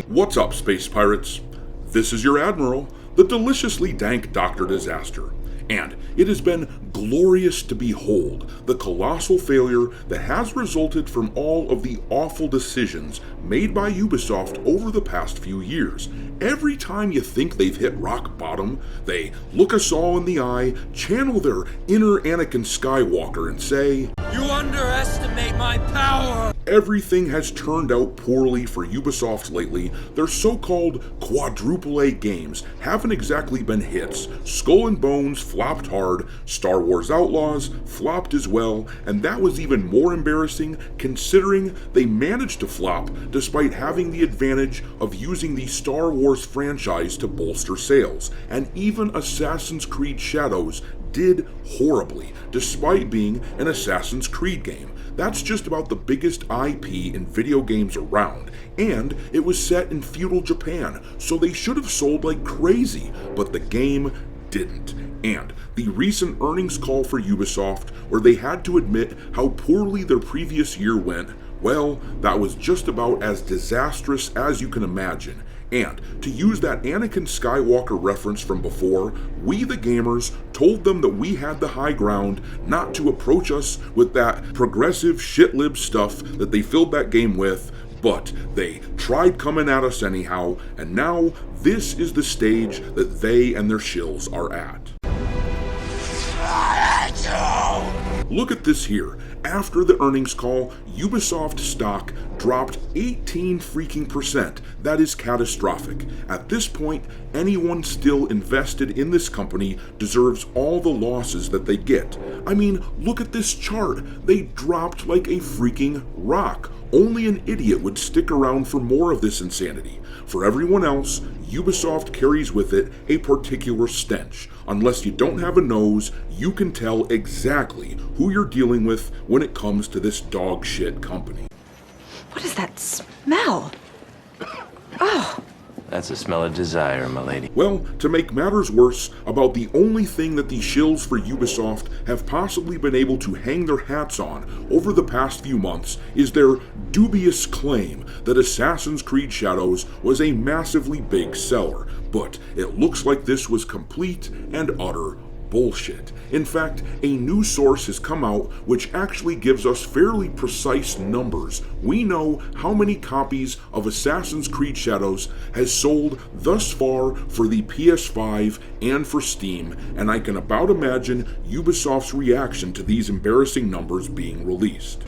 What's up, space pirates? This is your Admiral, the deliciously dank Dr. Disaster, and it has been glorious to behold the colossal failure that has resulted from all of the awful decisions made by Ubisoft over the past few years. Every time you think they've hit rock bottom, they look us all in the eye, channel their inner Anakin Skywalker and say, "You underestimate my power!" Everything has turned out poorly for Ubisoft lately. Their so-called quadruple A games haven't exactly been hits. Skull and Bones flopped hard, Star Wars Outlaws flopped as well, and that was even more embarrassing considering they managed to flop despite having the advantage of using the Star Wars franchise to bolster sales. And even Assassin's Creed Shadows did horribly, despite being an Assassin's Creed game. That's just about the biggest IP in video games around, and it was set in feudal Japan, so they should have sold like crazy, but the game didn't. And the recent earnings call for Ubisoft, where they had to admit how poorly their previous year went, well, that was just about as disastrous as you can imagine. And to use that Anakin Skywalker reference from before, we the gamers told them that we had the high ground, not to approach us with that progressive shit-lib stuff that they filled that game with, but they tried coming at us anyhow, and now this is the stage that they and their shills are at. Look at this here. After the earnings call, Ubisoft stock dropped 18%. That is catastrophic. At this point, anyone still invested in this company deserves all the losses that they get. I mean, look at this chart. They dropped like a freaking rock. Only an idiot would stick around for more of this insanity. For everyone else, Ubisoft carries with it a particular stench. Unless you don't have a nose, you can tell exactly who you're dealing with when it comes to this dog shit company. What is that smell? Oh. That's a smell of desire, my lady. Well, to make matters worse, about the only thing that these shills for Ubisoft have possibly been able to hang their hats on over the past few months is their dubious claim that Assassin's Creed Shadows was a massively big seller. But it looks like this was complete and utter bullshit. In fact, a new source has come out which actually gives us fairly precise numbers. We know how many copies of Assassin's Creed Shadows has sold thus far for the PS5 and for Steam, and I can about imagine Ubisoft's reaction to these embarrassing numbers being released.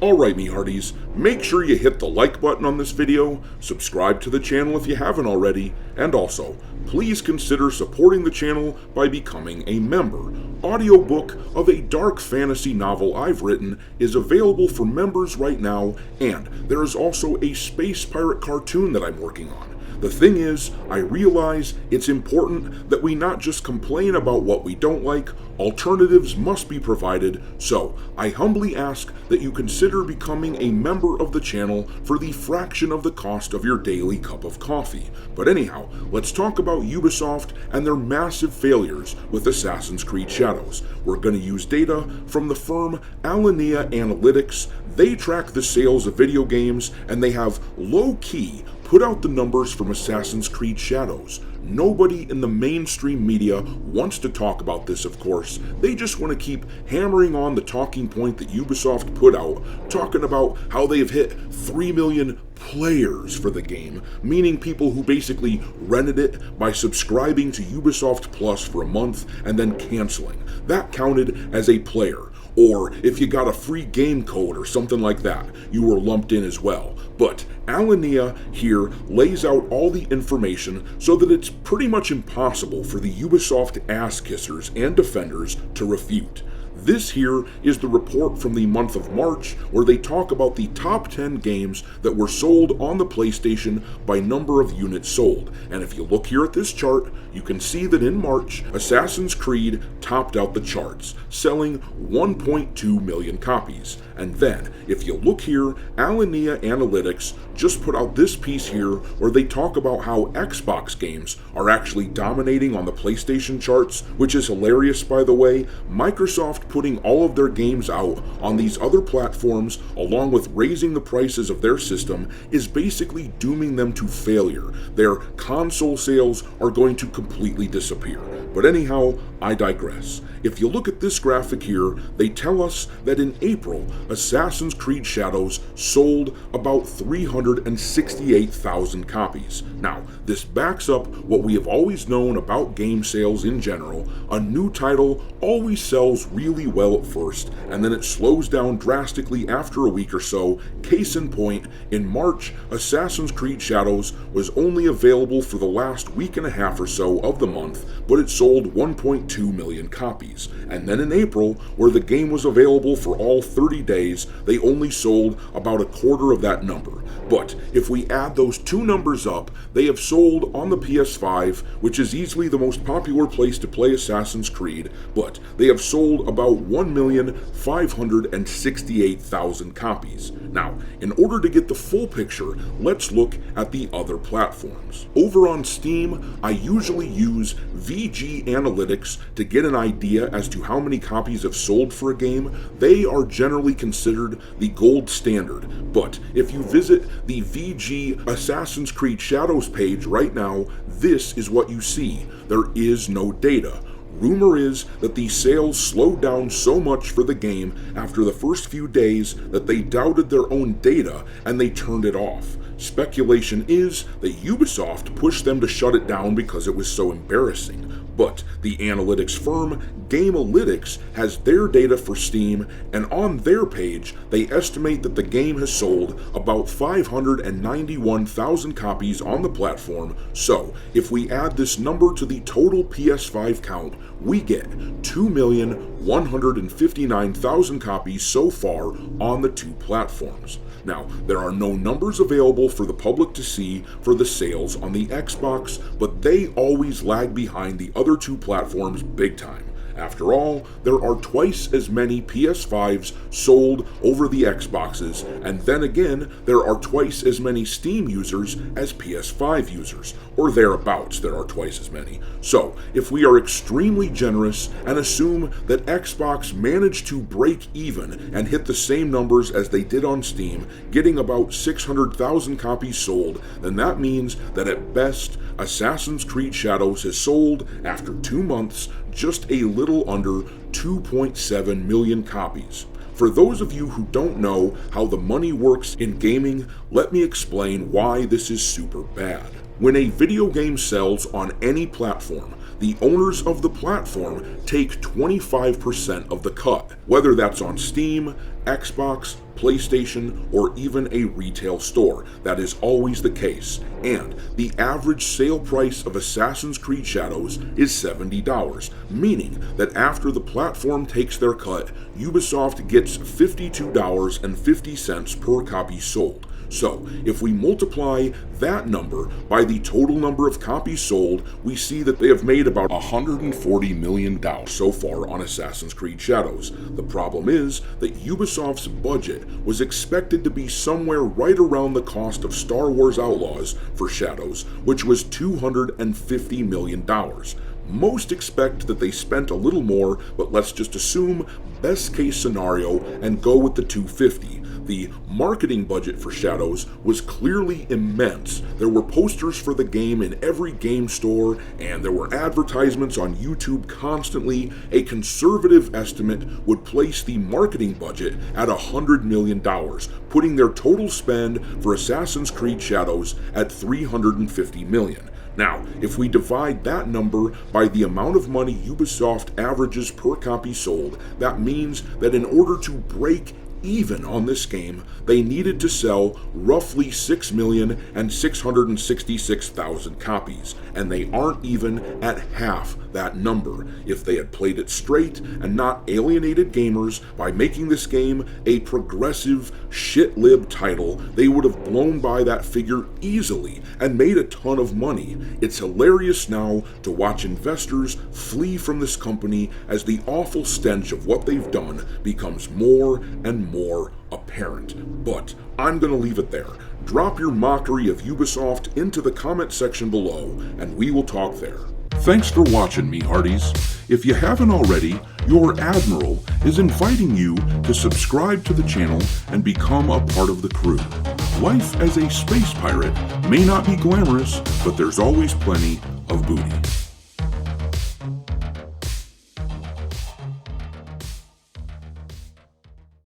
Alright me hearties, make sure you hit the like button on this video, subscribe to the channel if you haven't already, and also, please consider supporting the channel by becoming a member. Audiobook of a dark fantasy novel I've written is available for members right now, and there is also a space pirate cartoon that I'm working on. The thing is, I realize it's important that we not just complain about what we don't like, alternatives must be provided, so I humbly ask that you consider becoming a member of the channel for the fraction of the cost of your daily cup of coffee. But anyhow, let's talk about Ubisoft and their massive failures with Assassin's Creed Shadows. We're going to use data from the firm Alinea Analytics. They track the sales of video games, and they have low-key put out the numbers from Assassin's Creed Shadows. Nobody in the mainstream media wants to talk about this, of course. They just want to keep hammering on the talking point that Ubisoft put out, talking about how they've hit 3 million players for the game, meaning people who basically rented it by subscribing to Ubisoft Plus for a month and then canceling. That counted as a player. Or if you got a free game code or something like that, you were lumped in as well. But Alinea here lays out all the information so that it's pretty much impossible for the Ubisoft ass-kissers and defenders to refute. This here is the report from the month of March, where they talk about the top 10 games that were sold on the PlayStation by number of units sold. And if you look here at this chart, you can see that in March, Assassin's Creed topped out the charts, selling 1.2 million copies. And then, if you look here, Alinea Analytics just put out this piece here where they talk about how Xbox games are actually dominating on the PlayStation charts, which is hilarious, by the way. Microsoft putting all of their games out on these other platforms, along with raising the prices of their system, is basically dooming them to failure. Their console sales are going to completely disappear. But anyhow, I digress. If you look at this graphic here, they tell us that in April, Assassin's Creed Shadows sold about 368,000 copies. Now, this backs up what we have always known about game sales in general. A new title always sells really well at first, and then it slows down drastically after a week or so. Case in point, in March, Assassin's Creed Shadows was only available for the last week and a half or so of the month, but it sold 1.2 million copies. And then in April, where the game was available for all 30 days, they only sold about a quarter of that number. But if we add those two numbers up, they have sold on the PS5, which is easily the most popular place to play Assassin's Creed, but they have sold about 1,568,000 copies. Now, in order to get the full picture, let's look at the other platforms. Over on Steam, I usually use VG Analytics to get an idea as to how many copies have sold for a game. They are generally considered the gold standard, but if you visit the VG Assassin's Creed Shadows page right now, this is what you see. There is no data. Rumor is that the sales slowed down so much for the game after the first few days that they doubted their own data and they turned it off. Speculation is that Ubisoft pushed them to shut it down because it was so embarrassing. But the analytics firm Gamealytics has their data for Steam, and on their page, they estimate that the game has sold about 591,000 copies on the platform. So, if we add this number to the total PS5 count, we get 2,159,000 copies so far on the two platforms. Now, there are no numbers available for the public to see for the sales on the Xbox, but they always lag behind the other two platforms big time. After all, there are twice as many PS5s sold over the Xboxes, and then again, there are twice as many Steam users as PS5 users, or thereabouts, there are twice as many. So, if we are extremely generous and assume that Xbox managed to break even and hit the same numbers as they did on Steam, getting about 600,000 copies sold, then that means that at best, Assassin's Creed Shadows has sold, after 2 months, just a little under 2.7 million copies. For those of you who don't know how the money works in gaming, let me explain why this is super bad. When a video game sells on any platform, the owners of the platform take 25% of the cut, whether that's on Steam, Xbox, PlayStation, or even a retail store. That is always the case, and the average sale price of Assassin's Creed Shadows is $70, meaning that after the platform takes their cut, Ubisoft gets $52.50 per copy sold. So, if we multiply that number by the total number of copies sold, we see that they have made about $140 million so far on Assassin's Creed Shadows. The problem is that Ubisoft's budget was expected to be somewhere right around the cost of Star Wars Outlaws for Shadows, which was $250 million. Most expect that they spent a little more, but let's just assume best case scenario and go with the $250. The marketing budget for Shadows was clearly immense. There were posters for the game in every game store, and there were advertisements on YouTube constantly. A conservative estimate would place the marketing budget at $100 million, putting their total spend for Assassin's Creed Shadows at $350 million. Now, if we divide that number by the amount of money Ubisoft averages per copy sold, that means that in order to break even on this game, they needed to sell roughly 6,666,000 copies, and they aren't even at half that number. If they had played it straight and not alienated gamers by making this game a progressive shit-lib title, they would have blown by that figure easily and made a ton of money. It's hilarious now to watch investors flee from this company as the awful stench of what they've done becomes more and more apparent. But I'm gonna leave it there. Drop your mockery of Ubisoft into the comment section below, and we will talk there. Thanks for watching, me hearties. If you haven't already, your Admiral is inviting you to subscribe to the channel and become a part of the crew. Life as a space pirate may not be glamorous, but there's always plenty of booty.